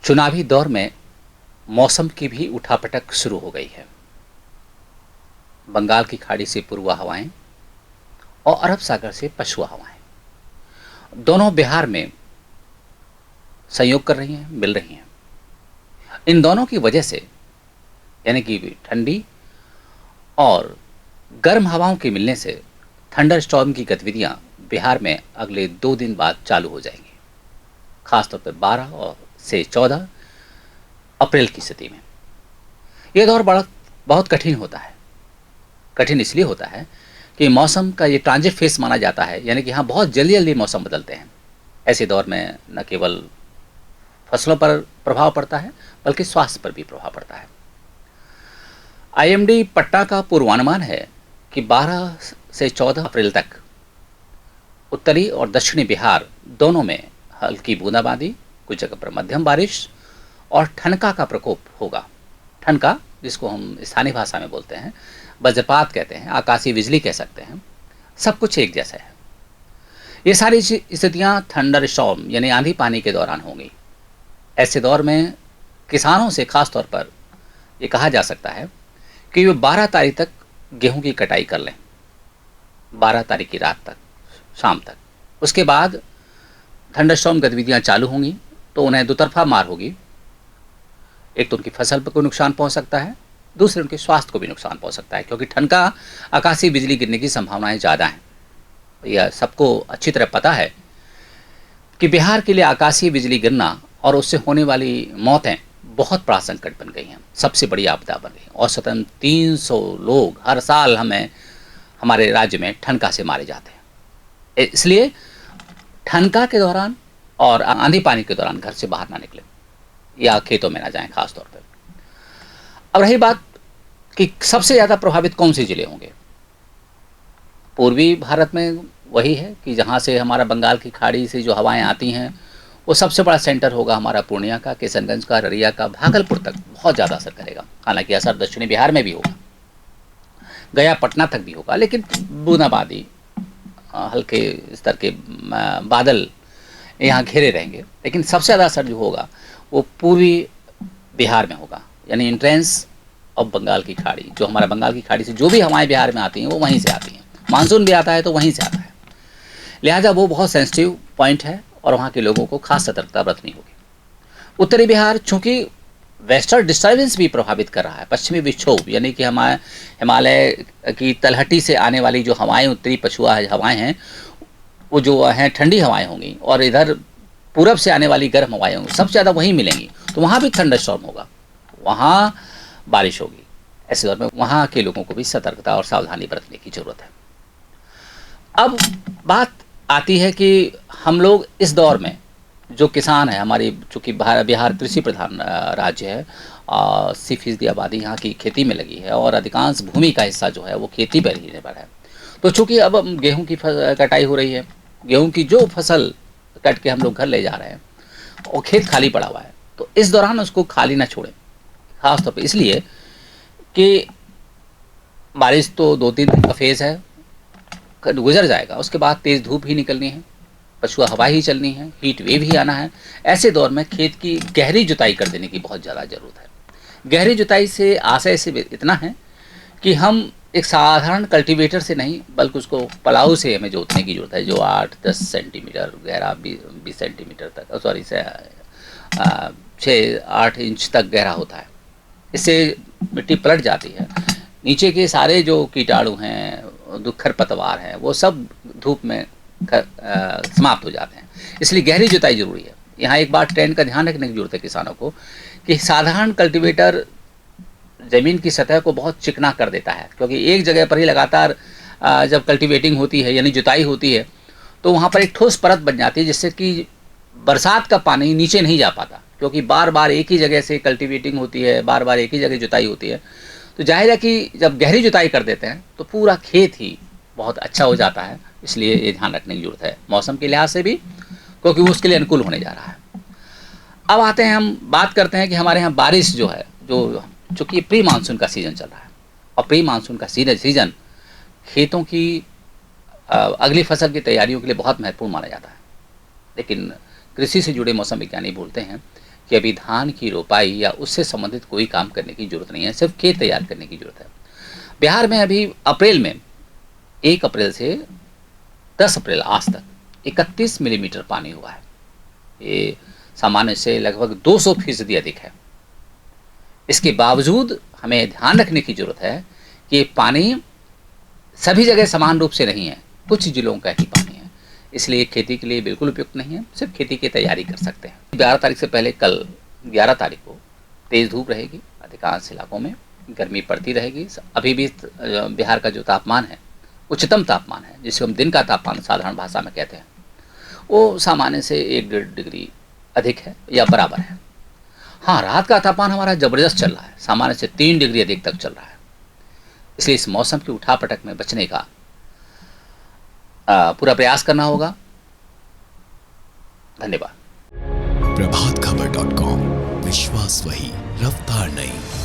चुनावी दौर में मौसम की भी उठापटक शुरू हो गई है। बंगाल की खाड़ी से पूर्वा हवाएं और अरब सागर से पछुआ हवाएं दोनों बिहार में संयोग कर रही हैं, मिल रही हैं। इन दोनों की वजह से यानी कि ठंडी और गर्म हवाओं के मिलने से थंडर स्टॉर्म की गतिविधियां बिहार में अगले 2 दिन बाद चालू हो जाएंगी, खासतौर पर 12 और से 14 अप्रैल की स्थिति में। यह दौर बड़ा बहुत कठिन होता है। कठिन इसलिए होता है कि मौसम का ये ट्रांजिट फेस माना जाता है, यानी कि यहाँ बहुत जल्दी जल्दी मौसम बदलते हैं। ऐसे दौर में न केवल फसलों पर प्रभाव पड़ता है बल्कि स्वास्थ्य पर भी प्रभाव पड़ता है। आईएमडी पटना का पूर्वानुमान है कि 12 से 14 अप्रैल तक उत्तरी और दक्षिणी बिहार दोनों में हल्की बूंदाबांदी, कुछ जगह पर मध्यम बारिश और ठनका का प्रकोप होगा। ठनका, जिसको हम स्थानीय भाषा में बोलते हैं, वज्रपात कहते हैं, आकाशीय बिजली कह सकते हैं, सब कुछ एक जैसा है। ये सारी स्थितियां थंडर स्टॉर्म यानी आंधी पानी के दौरान होंगी। ऐसे दौर में किसानों से खास तौर पर ये कहा जा सकता है कि वे 12 तारीख तक गेहूं की कटाई कर लें, 12 तारीख की रात तक, शाम तक। उसके बाद थंडरस्टॉर्म गतिविधियां चालू होंगी तो उन्हें दुतरफा मार होगी। एक तो उनकी फसल पर कोई नुकसान पहुंच सकता है, दूसरे उनके स्वास्थ्य को भी नुकसान पहुंच सकता है, क्योंकि ठनका आकाशीय बिजली गिरने की संभावनाएं ज़्यादा हैं। यह सबको अच्छी तरह पता है कि बिहार के लिए आकाशीय बिजली गिरना और उससे होने वाली मौतें बहुत बड़ा संकट बन गई हैं, सबसे बड़ी आपदा बन गई। औसतन 300 लोग हर साल हमारे राज्य में ठनका से मारे जाते हैं। इसलिए ठनका के दौरान और आंधी पानी के दौरान घर से बाहर ना निकलें या खेतों में ना जाएं खास तौर पर। अब रही बात कि सबसे ज़्यादा प्रभावित कौन से ज़िले होंगे। पूर्वी भारत में वही है कि जहाँ से हमारा बंगाल की खाड़ी से जो हवाएं आती हैं, वो सबसे बड़ा सेंटर होगा हमारा पूर्णिया का, किशनगंज का, ररिया का, भागलपुर तक बहुत ज़्यादा असर करेगा। हालांकि असर दक्षिणी बिहार में भी होगा, गया पटना तक भी होगा, लेकिन बूंदाबांदी, हल्के स्तर के बादल यहाँ घेरे रहेंगे। लेकिन सबसे ज़्यादा असर जो होगा वो पूर्वी बिहार में होगा, यानी इंट्रेंस ऑफ बंगाल की खाड़ी। जो हमारा बंगाल की खाड़ी से जो भी हवाएं बिहार में आती हैं वो वहीं से आती हैं। मानसून भी आता है तो वहीं से आता है, लिहाजा वो बहुत सेंसिटिव पॉइंट है और वहाँ के लोगों को खास सतर्कता बरतनी होगी। उत्तरी बिहार चूँकि वेस्टर्न डिस्टर्बेंस भी प्रभावित कर रहा है, पश्चिमी विक्षोभ यानी कि हमारे हिमालय की तलहटी से आने वाली जो हवाएं, उत्तरी पछुआ हवाएं हैं, वो जो हैं ठंडी हवाएं होंगी, और इधर पूरब से आने वाली गर्म हवाएं होंगी, सबसे ज़्यादा वहीं मिलेंगी। तो वहाँ भी थंडरस्टॉर्म होगा, वहाँ बारिश होगी। ऐसे दौर में वहाँ के लोगों को भी सतर्कता और सावधानी बरतने की ज़रूरत है। अब बात आती है कि हम लोग इस दौर में जो किसान है, हमारी चूँकि बिहार कृषि प्रधान राज्य है, 80% आबादी यहाँ की खेती में लगी है और अधिकांश भूमि का हिस्सा जो है वो खेती पर ही निर्भर है। तो चूँकि अब गेहूं की कटाई हो रही है, गेहूं की जो फसल कट के हम लोग घर ले जा रहे हैं और खेत खाली पड़ा हुआ है, तो इस दौरान उसको खाली ना छोड़ें, खास तौर पर इसलिए कि बारिश तो 2-3 दिन का फेज़ है, गुजर जाएगा, उसके बाद तेज़ धूप ही निकलनी है, पछुआ हवा ही चलनी है, हीट वेव ही आना है। ऐसे दौर में खेत की गहरी जुताई कर देने की बहुत ज़्यादा ज़रूरत है। गहरी जुताई से आशय से इतना है कि हम एक साधारण कल्टीवेटर से नहीं बल्कि उसको पलाऊ से हमें जोतने की ज़रूरत है, जो 8-10 सेंटीमीटर गहरा, 20 सेंटीमीटर तक, सॉरी 6-8 इंच तक गहरा होता है। इससे मिट्टी पलट जाती है, नीचे के सारे जो कीटाणु हैं, खरपतवार हैं, वो सब धूप में समाप्त हो जाते हैं। इसलिए गहरी जुताई जरूरी है। यहाँ एक बार ट्रेंड का ध्यान रखने की जरूरत है किसानों को कि साधारण कल्टीवेटर ज़मीन की सतह को बहुत चिकना कर देता है, क्योंकि एक जगह पर ही लगातार जब कल्टीवेटिंग होती है यानी जुताई होती है तो वहाँ पर एक ठोस परत बन जाती है, जिससे कि बरसात का पानी नीचे नहीं जा पाता, क्योंकि बार बार एक ही जगह से कल्टीवेटिंग होती है, बार बार एक ही जगह जुताई होती है। तो जाहिर है कि जब गहरी जुताई कर देते हैं तो पूरा खेत ही बहुत अच्छा हो जाता है। इसलिए ये ध्यान रखने की जरूरत है मौसम के लिहाज से भी, क्योंकि वो उसके लिए अनुकूल होने जा रहा है। अब आते हैं, हम बात करते हैं कि हमारे यहाँ बारिश जो है, जो चूँकि प्री मानसून का सीज़न चल रहा है और प्री मानसून का सीज़न खेतों की अगली फसल की तैयारियों के लिए बहुत महत्वपूर्ण माना जाता है। लेकिन कृषि से जुड़े मौसम विज्ञानी बोलते हैं कि अभी धान की रोपाई या उससे संबंधित कोई काम करने की ज़रूरत नहीं है, सिर्फ खेत तैयार करने की ज़रूरत है। बिहार में अभी अप्रैल में 1 अप्रैल से 10 अप्रैल आज तक 31 मिलीमीटर पानी हुआ है। ये सामान्य से लगभग 200% अधिक है। इसके बावजूद हमें ध्यान रखने की ज़रूरत है कि ये पानी सभी जगह समान रूप से नहीं है, कुछ जिलों का ही पानी है, इसलिए खेती के लिए बिल्कुल उपयुक्त नहीं है, सिर्फ खेती की तैयारी कर सकते हैं। 12 तारीख से पहले कल 11 तारीख को तेज़ धूप रहेगी, अधिकांश इलाकों में गर्मी पड़ती रहेगी। अभी भी बिहार का जो तापमान है, उच्चतम तापमान है, जिसे हम दिन का तापमान साधारण भाषा में कहते हैं, वो सामान्य से 1-1.5 डिग्री अधिक है या बराबर है। हाँ, रात का तापमान हमारा ज़बरदस्त चल रहा है, सामान्य से 3 डिग्री अधिक तक चल रहा है। इसलिए इस मौसम की उठापटक में बचने का पूरा प्रयास करना होगा। धन्यवाद। प्रभातखबर.com, विश्वास वही, रफ्तार नहीं।